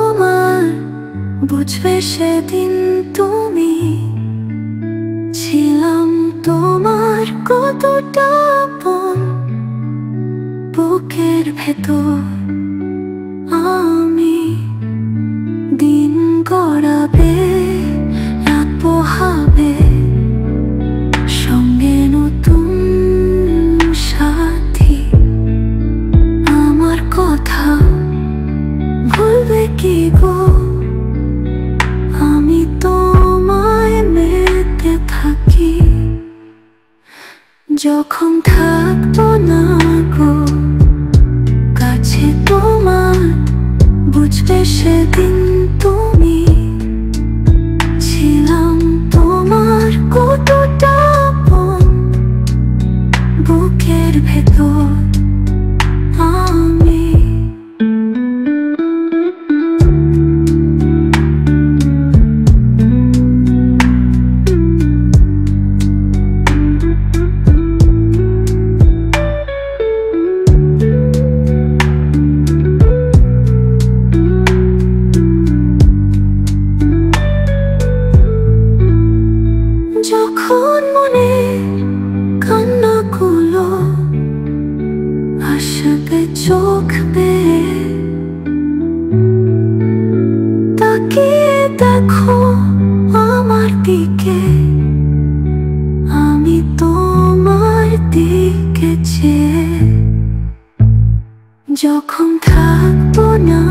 তোমার, বুঝবে সেদিন তুমি। ছিলাম তোমার কতটা আপন, বুকের ভেতর আমি। দিন গড়াবে, রাত পোহাবে, সঙ্গে নতুন সাথী। আমার কথা ভুলবে কি গো, আমি তোমায় মেতে থাকি। যখন থাকবো না গো কাছে তোমার, বুঝবে সেদিন তুমি। ছিলাম তোমার কতটা আপন, বুকের ভেতর আমি। যখন মনে কান্নাগুলো আসবে চোখ বেয়ে, তাকিয়ে দেখো আমার দিকে, আমি তোমার দিকে চেয়ে। যখন থাকবো না